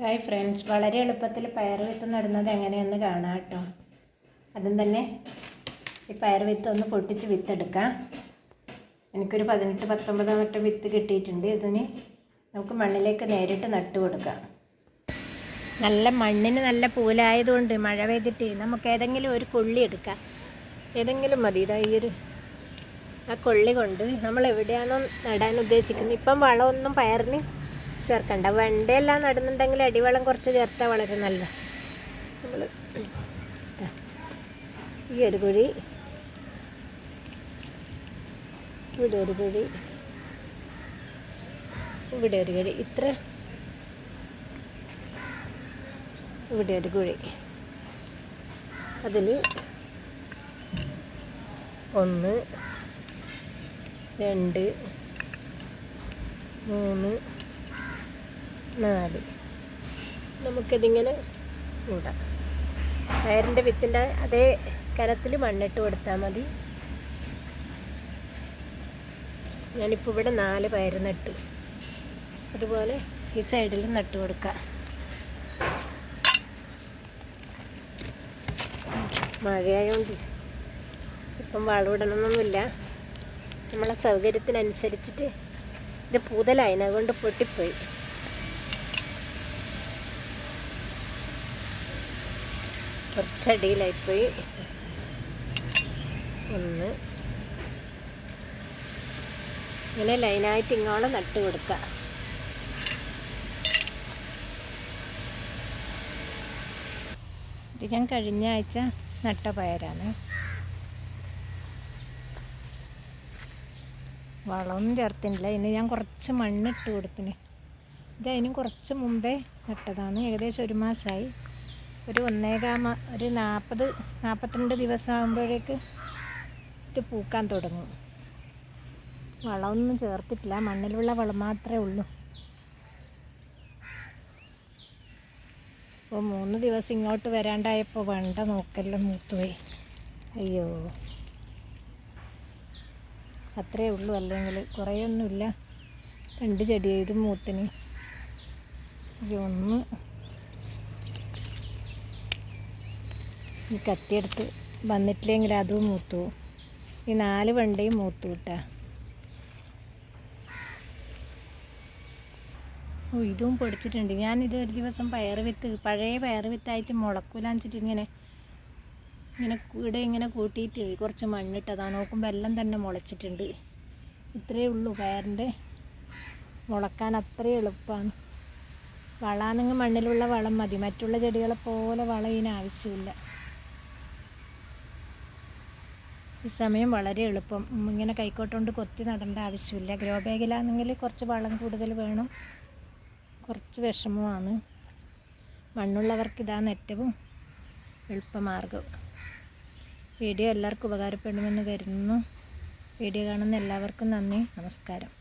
Hi friends, വളരെ എളുപ്പത്തിൽ പയർ വിത്ത് നടുന്നത് എങ്ങനെയെന്ന് കാണാം കേട്ടോ. അതും തന്നെ ഈ പയർ വിത്ത് ഒന്ന് പൊട്ടിച്ച് വിത്തെടുക്കാം. എനിക്കൊരു 18-19 മറ്റം വിത്ത് കിട്ടിയിട്ടുണ്ട്. ഇതിന് നമുക്ക് മണ്ണിലേക്ക് നേരിട്ട് നട്ടു കൊടുക്കാം. നല്ല മണ്ണിന് നല്ല പൂലായതുകൊണ്ട് മഴ പെയ്തിട്ട് നമുക്ക് ഏതെങ്കിലും ഒരു കൊള്ളി എടുക്കാം. ഏതെങ്കിലും മതി. ഇതാ ഈ ഒരു ആ കൊള്ളി കൊണ്ട് നമ്മൾ എവിടെയാണോ നടാൻ ഉദ്ദേശിക്കുന്നത്. ഇപ്പം വളമൊന്നും പയറിന് ചേർക്കണ്ട. വെണ്ടയെല്ലാം നടുന്നുണ്ടെങ്കിൽ അടിവളം കുറച്ച് ചേർത്താൽ വളരെ നല്ല. നമ്മൾ ഈ ഒരു കുഴി, ഇവിടെ ഒരു കുഴി, ഇവിടെ ഒരു കുഴി, ഇത്ര ഇവിടെ ഒരു കുഴി, അതിൽ 1 2 3 4 നമുക്കിതിങ്ങനെ ഇടാം. പയറിൻ്റെ വിത്തിൻ്റെ അതേ കലത്തിൽ മണ്ണിട്ട് കൊടുത്താൽ മതി. ഞാനിപ്പോൾ ഇവിടെ 4 പയർ നട്ടു. അതുപോലെ ഈ സൈഡിൽ നട്ടു കൊടുക്കാം. മഴയായതുകൊണ്ട് ഇപ്പം വളമിടണമെന്നൊന്നുമില്ല. നമ്മളെ സൗകര്യത്തിനനുസരിച്ചിട്ട് ഇത് പൂതലായിനെ കൊണ്ട് പൊട്ടിപ്പോയി. കുറച്ചടിയിലായിപ്പോയി. 1 ഇങ്ങനെ ലൈനായിട്ട് ഇങ്ങോളം നട്ട് കൊടുക്കുക. ഇത് ഞാൻ കഴിഞ്ഞ ആഴ്ച നട്ട പയറാണ്. വളമൊന്നും ചേർത്തില്ല. ഇനി ഞാൻ കുറച്ച് മണ്ണിട്ട് കൊടുത്തിന്. ഇതതിനും കുറച്ച് മുമ്പേ നട്ടതാണ്. ഏകദേശം 1 മാസമായി. ഒരു 40-42 ദിവസം ആകുമ്പോഴേക്ക് ഇത് പൂക്കാൻ തുടങ്ങും. വളമൊന്നും ചേർത്തിട്ടില്ല. മണ്ണിലുള്ള വളം മാത്രമേ ഉള്ളൂ. അപ്പോൾ 3 ദിവസം ഇങ്ങോട്ട് വരാണ്ടായപ്പോൾ വെണ്ട നോക്കെല്ലാം മൂത്തുപോയി. അയ്യോ, അത്രയേ ഉള്ളൂ. അല്ലെങ്കിൽ കുറേയൊന്നുമില്ല. 2 ചെടി ഇത് മൂത്തിന്. 1 ഈ കത്തിയെടുത്ത് വന്നിട്ടില്ലെങ്കിൽ അതും മൂത്തു. ഈ 4 വെണ്ടയും മൂത്തു കിട്ടാ. ഇതും പൊടിച്ചിട്ടുണ്ട്. ഞാനിത് ഒരു ദിവസം പഴയ പയർ വിത്തായിട്ട് മുളക്കൂലാന്നിച്ചിട്ട് ഇങ്ങനെ ഇവിടെ കൂട്ടിയിട്ട് കുറച്ച് മണ്ണിട്ടതാണ്. നോക്കുമ്പോൾ എല്ലാം തന്നെ മുളച്ചിട്ടുണ്ട്. ഇത്രയേ ഉള്ളൂ. പയറിൻ്റെ മുളക്കാൻ അത്രയും എളുപ്പമാണ്. വളമാണെങ്കിൽ മണ്ണിലുള്ള വളം മതി. മറ്റുള്ള ചെടികളെ പോലെ വളം ഇതിന് ആവശ്യമില്ല. ഈ സമയം വളരെ എളുപ്പം. ഇങ്ങനെ കൈക്കോട്ടുകൊണ്ട് കൊത്തി നടേണ്ട ആവശ്യമില്ല. ഗ്രോ ബാഗിലാണെങ്കിൽ കുറച്ച് വളം കൂടുതൽ വേണം, കുറച്ച് വിഷമമാണ്. മണ്ണുള്ളവർക്ക് ഇതാണ് ഏറ്റവും എളുപ്പമാർഗം. വീഡിയോ എല്ലാവർക്കും ഉപകാരപ്പെടുമെന്ന് കരുതുന്നു. വീഡിയോ കാണുന്ന എല്ലാവർക്കും നന്ദി, നമസ്കാരം.